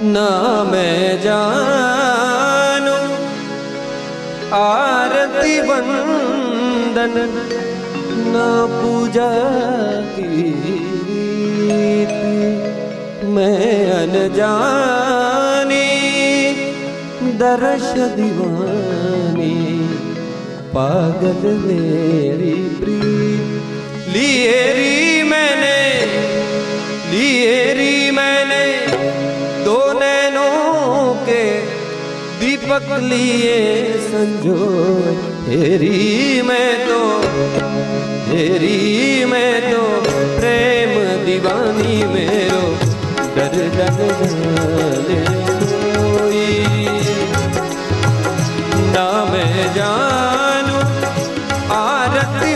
ना मैं जानू आरती वंदन ना पूजा की रीति। मैं अनजानी दर्श दीवानी पागल मेरी प्रीत। लिए री मैंने दो नैनों के दीपक लिए संजोए। हेरी मैं तो प्रेम दीवानी मेरो दर्द जाने कोई। ना मैं जानू आरती